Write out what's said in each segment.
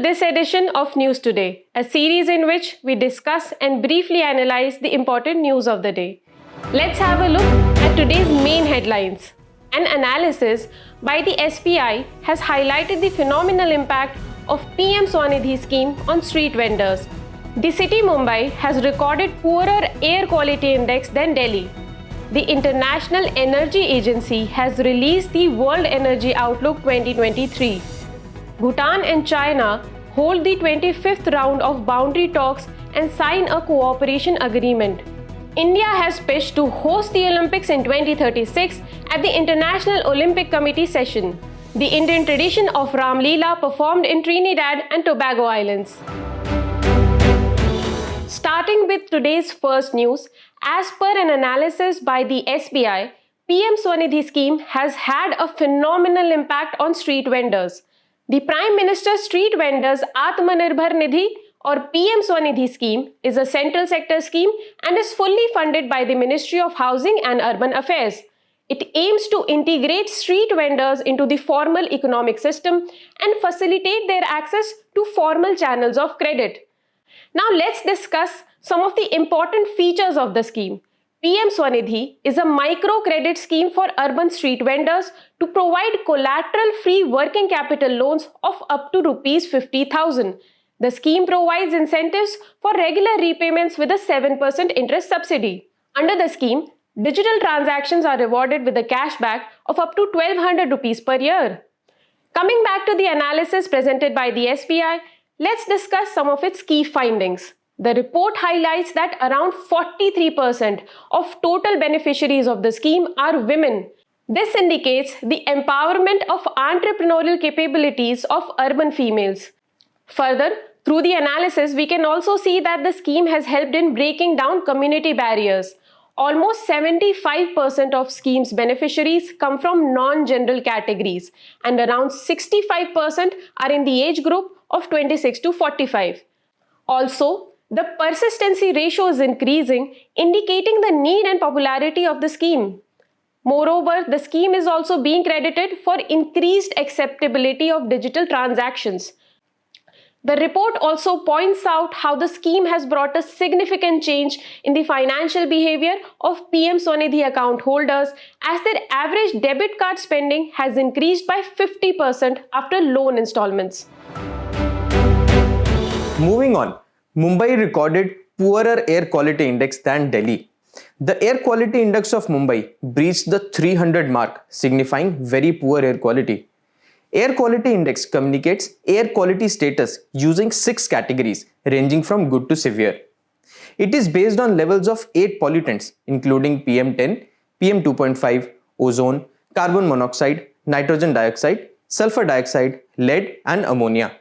this edition of News Today, a series in which we discuss and briefly analyze the important news of the day. Let's have a look at today's main headlines. An analysis by the SBI has highlighted the phenomenal impact of PM Swanidhi scheme on street vendors. The city Mumbai has recorded poorer air quality index than Delhi. The International Energy Agency has released the World Energy Outlook 2023. Bhutan and China hold the 25th round of boundary talks and sign a cooperation agreement. India has pitched to host the Olympics in 2036 at the International Olympic Committee session. The Indian tradition of Ram Leela performed in Trinidad and Tobago Islands. Starting with today's first news, as per an analysis by the SBI, PM Swanidhi scheme has had a phenomenal impact on street vendors. The Prime Minister's Street Vendors Atmanirbhar Nidhi or PM Swanidhi scheme is a central sector scheme and is fully funded by the Ministry of Housing and Urban Affairs. It aims to integrate street vendors into the formal economic system and facilitate their access to formal channels of credit. Now let's discuss some of the important features of the scheme. PM Swanidhi is a micro-credit scheme for urban street vendors to provide collateral-free working capital loans of up to Rs 50,000. The scheme provides incentives for regular repayments with a 7% interest subsidy. Under the scheme, digital transactions are rewarded with a cashback of up to 1,200 rupees per year. Coming back to the analysis presented by the SBI, let's discuss some of its key findings. The report highlights that around 43% of total beneficiaries of the scheme are women. This indicates the empowerment of entrepreneurial capabilities of urban females. Further, through the analysis, we can also see that the scheme has helped in breaking down community barriers. Almost 75% of scheme's beneficiaries come from non-general categories and around 65% are in the age group of 26 to 45. Also, the persistency ratio is increasing, indicating the need and popularity of the scheme. Moreover, the scheme is also being credited for increased acceptability of digital transactions. The report also points out how the scheme has brought a significant change in the financial behavior of PM Swanidhi account holders as their average debit card spending has increased by 50% after loan installments. Moving on, Mumbai recorded poorer air quality index than Delhi. The air quality index of Mumbai breached the 300 mark, signifying very poor air quality. Air quality index communicates air quality status using 6 categories ranging from good to severe. It is based on levels of 8 pollutants including PM10, PM2.5, ozone, carbon monoxide, nitrogen dioxide, sulfur dioxide, lead and ammonia.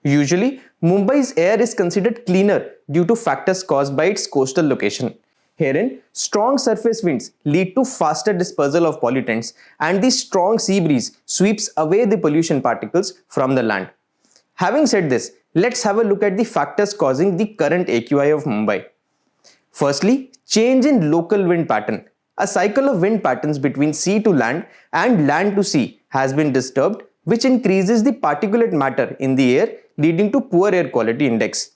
Usually, Mumbai's air is considered cleaner due to factors caused by its coastal location. Herein, strong surface winds lead to faster dispersal of pollutants and the strong sea breeze sweeps away the pollution particles from the land. Having said this, let's have a look at the factors causing the current AQI of Mumbai. Firstly, change in local wind pattern. A cycle of wind patterns between sea to land and land to sea has been disturbed, which increases the particulate matter in the air, leading to poor air quality index.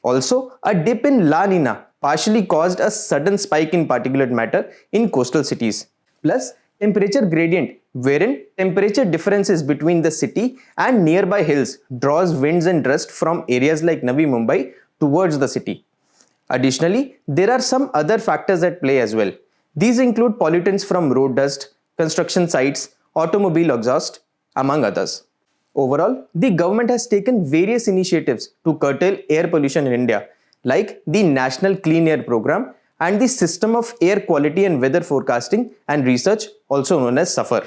Also, a dip in La Nina partially caused a sudden spike in particulate matter in coastal cities. Plus, temperature gradient, wherein temperature differences between the city and nearby hills draws winds and dust from areas like Navi Mumbai towards the city. Additionally, there are some other factors at play as well. These include pollutants from road dust, construction sites, automobile exhaust, among others. Overall, the government has taken various initiatives to curtail air pollution in India, like the National Clean Air Program and the System of Air Quality and Weather Forecasting and Research, also known as SAFAR.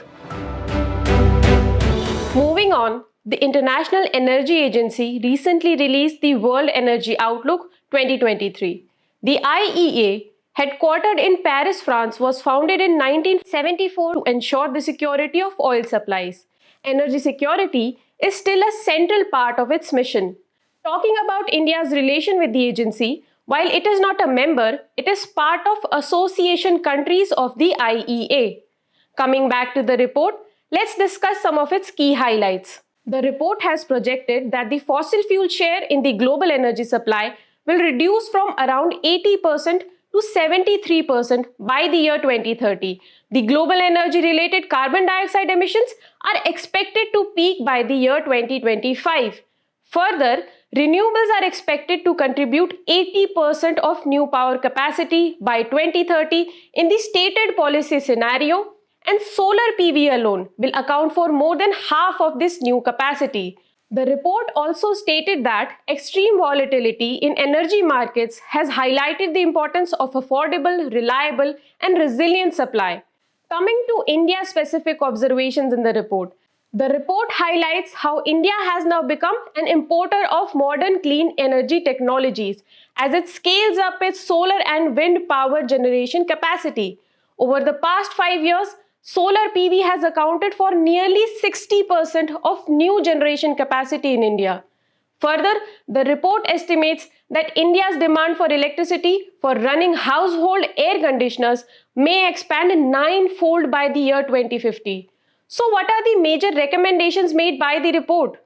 Moving on, the International Energy Agency recently released the World Energy Outlook 2023. The IEA, headquartered in Paris, France, was founded in 1974 to ensure the security of oil supplies. Energy security is still a central part of its mission. Talking about India's relation with the agency, while it is not a member, it is part of association countries of the IEA. Coming back to the report, let's discuss some of its key highlights. The report has projected that the fossil fuel share in the global energy supply will reduce from around 80% to 73% by the year 2030. The global energy-related carbon dioxide emissions are expected to peak by the year 2025. Further, renewables are expected to contribute 80% of new power capacity by 2030 in the stated policy scenario, and solar PV alone will account for more than half of this new capacity. The report also stated that extreme volatility in energy markets has highlighted the importance of affordable, reliable, and resilient supply. Coming to India-specific observations in the report highlights how India has now become an importer of modern clean energy technologies as it scales up its solar and wind power generation capacity. Over the past 5 years, solar PV has accounted for nearly 60% of new generation capacity in India. Further, the report estimates that India's demand for electricity for running household air conditioners may expand ninefold by the year 2050. So, what are the major recommendations made by the report?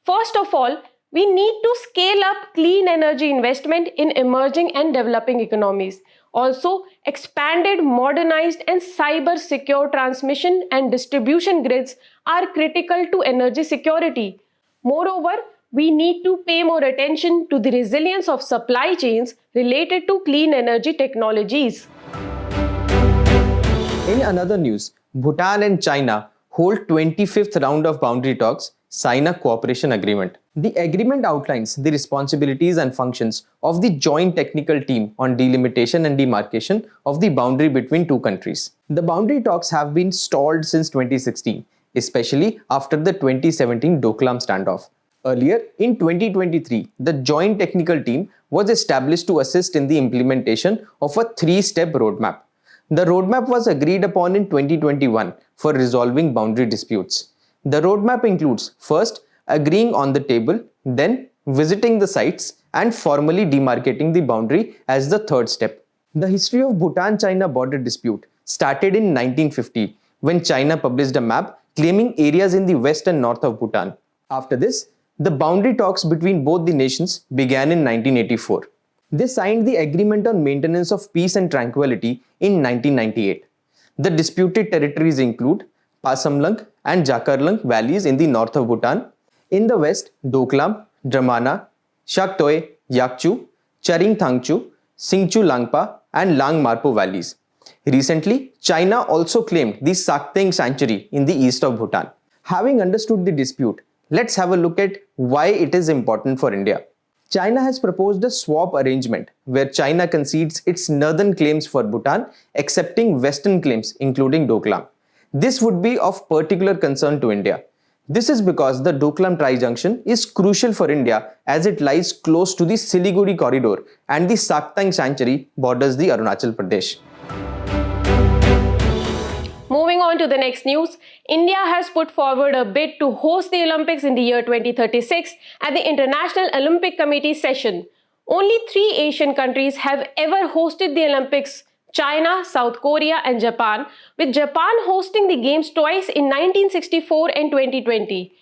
First of all, we need to scale up clean energy investment in emerging and developing economies. Also, expanded, modernized, and cyber secure transmission and distribution grids are critical to energy security. Moreover, we need to pay more attention to the resilience of supply chains related to clean energy technologies. In another news, Bhutan and China hold 25th round of boundary talks, sign a cooperation agreement. The agreement outlines the responsibilities and functions of the joint technical team on delimitation and demarcation of the boundary between two countries. The boundary talks have been stalled since 2016, especially after the 2017 Doklam standoff. Earlier, in 2023, the joint technical team was established to assist in the implementation of a three-step roadmap. The roadmap was agreed upon in 2021 for resolving boundary disputes. The roadmap includes first agreeing on the table, then visiting the sites and formally demarcating the boundary as the third step. The history of Bhutan-China border dispute started in 1950 when China published a map claiming areas in the west and north of Bhutan. After this, the boundary talks between both the nations began in 1984. They signed the Agreement on Maintenance of Peace and Tranquility in 1998. The disputed territories include Pasamlang and Jakarlang valleys in the north of Bhutan, in the west Doklam, Dramana, Shaktoi, Yakchu, Charing Thangchu, Singchu Langpa and Lang Marpo valleys. Recently, China also claimed the Sakteng Sanctuary in the east of Bhutan. Having understood the dispute, let's have a look at why it is important for India. China has proposed a swap arrangement where China concedes its northern claims for Bhutan, accepting western claims including Doklam. This would be of particular concern to India. This is because the Doklam Tri-Junction is crucial for India as it lies close to the Siliguri corridor and the Sakteng Sanctuary borders the Arunachal Pradesh. Moving on to the next news, India has put forward a bid to host the Olympics in the year 2036 at the International Olympic Committee session. Only 3 Asian countries have ever hosted the Olympics: China, South Korea, and Japan, with Japan hosting the Games twice in 1964 and 2020.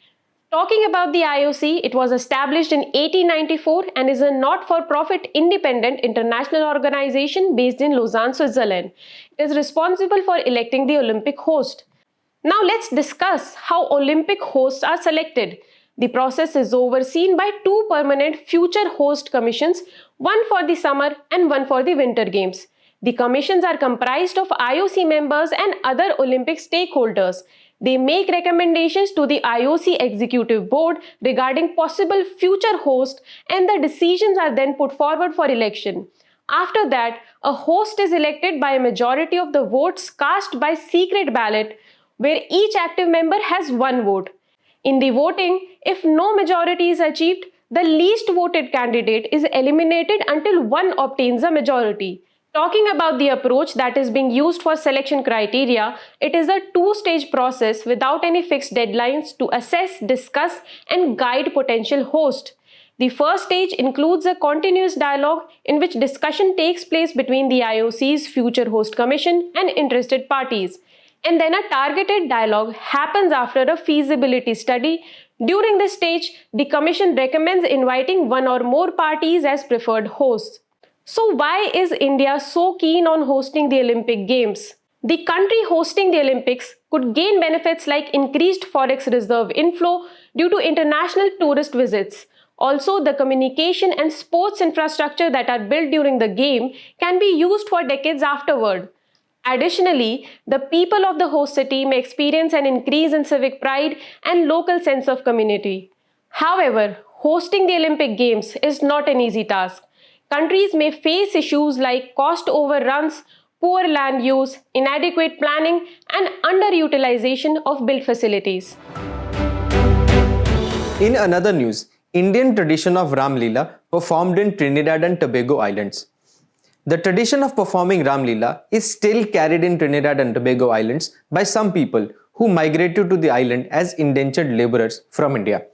Talking about the IOC, it was established in 1894 and is a not-for-profit independent international organization based in Lausanne, Switzerland. It is responsible for electing the Olympic host. Now let's discuss how Olympic hosts are selected. The process is overseen by 2 permanent future host commissions, one for the summer and one for the winter games. The commissions are comprised of IOC members and other Olympic stakeholders. They make recommendations to the IOC Executive Board regarding possible future host, and the decisions are then put forward for election. After that, a host is elected by a majority of the votes cast by secret ballot, where each active member has 1 vote. In the voting, if no majority is achieved, the least voted candidate is eliminated until one obtains a majority. Talking about the approach that is being used for selection criteria, it is a 2-stage process without any fixed deadlines to assess, discuss, and guide potential host. The first stage includes a continuous dialogue in which discussion takes place between the IOC's Future Host Commission and interested parties. And then a targeted dialogue happens after a feasibility study During this stage, the Commission recommends inviting one or more parties as preferred hosts. So, why is India so keen on hosting the Olympic Games? The country hosting the Olympics could gain benefits like increased forex reserve inflow due to international tourist visits. Also, the communication and sports infrastructure that are built during the game can be used for decades afterward. Additionally, the people of the host city may experience an increase in civic pride and local sense of community. However, hosting the Olympic Games is not an easy task. Countries may face issues like cost overruns, poor land use, inadequate planning, and underutilization of built facilities. In another news, Indian tradition of Ram Leela performed in Trinidad and Tobago Islands. The tradition of performing Ram Leela is still carried in Trinidad and Tobago Islands by some people who migrated to the island as indentured laborers from India.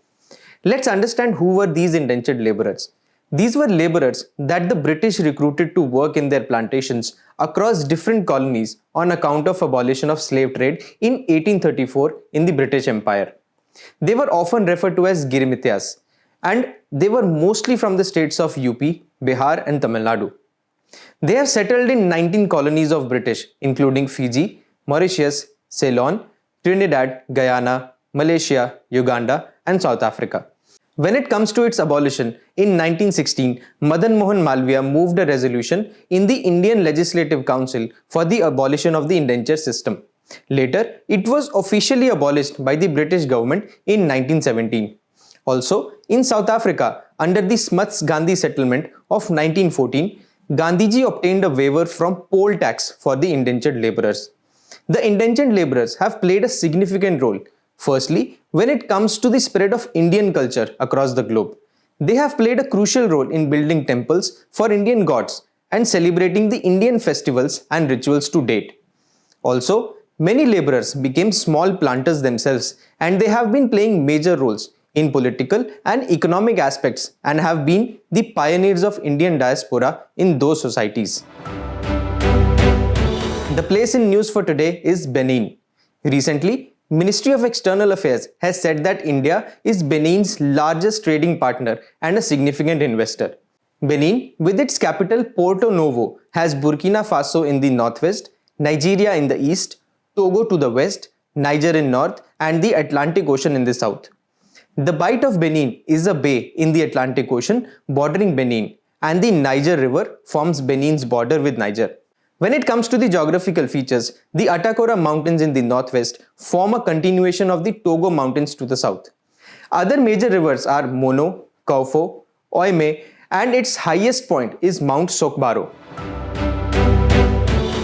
Let's understand who were these indentured laborers. These were laborers that the British recruited to work in their plantations across different colonies on account of abolition of slave trade in 1834 in the British Empire. They were often referred to as Girimityas, and they were mostly from the states of UP, Bihar and Tamil Nadu. They have settled in 19 colonies of British, including Fiji, Mauritius, Ceylon, Trinidad, Guyana, Malaysia, Uganda, and South Africa. When it comes to its abolition, in 1916, Madan Mohan Malviya moved a resolution in the Indian Legislative Council for the abolition of the indenture system. Later, it was officially abolished by the British government in 1917. Also, in South Africa, under the Smuts Gandhi settlement of 1914, Gandhiji obtained a waiver from poll tax for the indentured laborers. The indentured laborers have played a significant role. Firstly, when it comes to the spread of Indian culture across the globe, they have played a crucial role in building temples for Indian gods and celebrating the Indian festivals and rituals to date. Also, many laborers became small planters themselves, and they have been playing major roles in political and economic aspects and have been the pioneers of Indian diaspora in those societies. The place in news for today is Benin. Recently, Ministry of External Affairs has said that India is Benin's largest trading partner and a significant investor. Benin, with its capital Porto Novo, has Burkina Faso in the northwest, Nigeria in the east, Togo to the west, Niger in north, and the Atlantic Ocean in the south. The Bight of Benin is a bay in the Atlantic Ocean bordering Benin, and the Niger River forms Benin's border with Niger. When it comes to the geographical features, the Atakora Mountains in the northwest form a continuation of the Togo Mountains to the south. Other major rivers are Mono, Kaufo, Oime, and its highest point is Mount Sokbaro.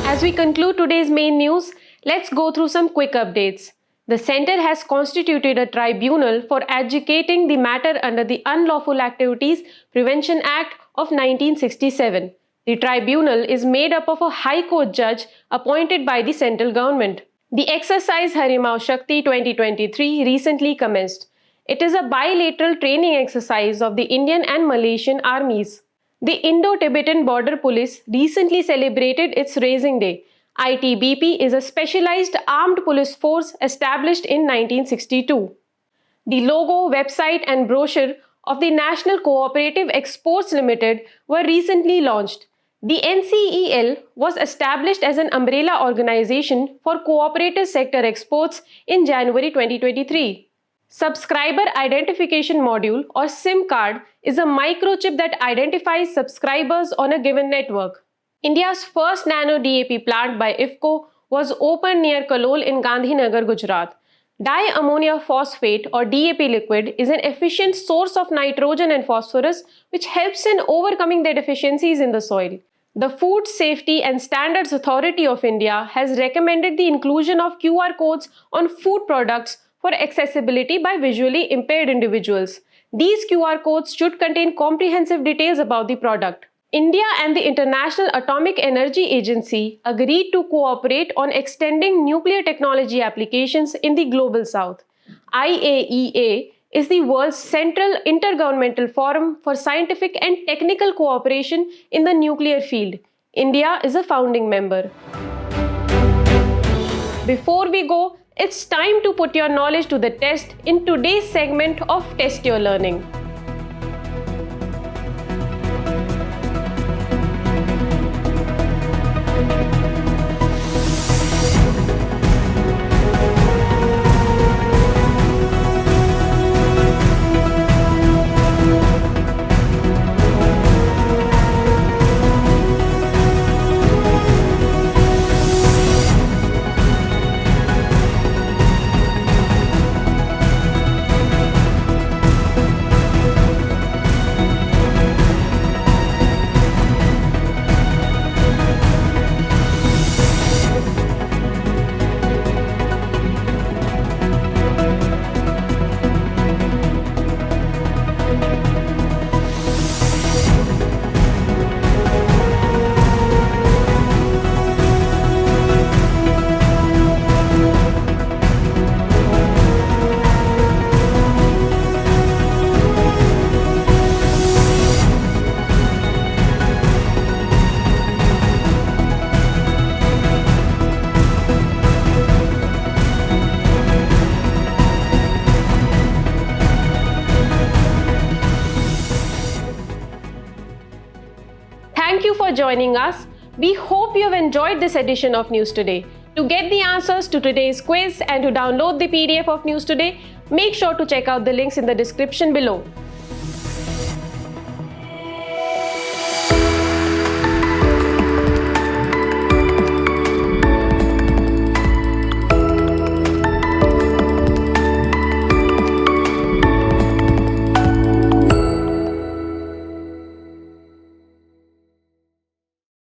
As we conclude today's main news, let's go through some quick updates. The Centre has constituted a tribunal for adjudicating the matter under the Unlawful Activities Prevention Act of 1967. The tribunal is made up of a High Court judge appointed by the central government. The exercise Harimau Shakti 2023 recently commenced. It is a bilateral training exercise of the Indian and Malaysian armies. The Indo-Tibetan Border Police recently celebrated its Raising Day. ITBP is a specialized armed police force established in 1962. The logo, website and brochure of the National Cooperative Exports Limited were recently launched. The NCEL was established as an umbrella organization for cooperative sector exports in January 2023. Subscriber Identification Module or SIM card is a microchip that identifies subscribers on a given network. India's first nano DAP plant by IFFCO was opened near Kalol in Gandhinagar, Gujarat. Diammonia phosphate or DAP liquid is an efficient source of nitrogen and phosphorus which helps in overcoming the deficiencies in the soil. The Food Safety and Standards Authority of India has recommended the inclusion of QR codes on food products for accessibility by visually impaired individuals. These QR codes should contain comprehensive details about the product. India and the International Atomic Energy Agency agreed to cooperate on extending nuclear technology applications in the Global South. IAEA is the world's central intergovernmental forum for scientific and technical cooperation in the nuclear field. India is a founding member. Before we go, It's time to put your knowledge to the test in today's segment of Test Your Learning. Thank you for joining us. We hope you have enjoyed this edition of News Today. To get the answers to today's quiz and to download the PDF of News Today, make sure to check out the links in the description below.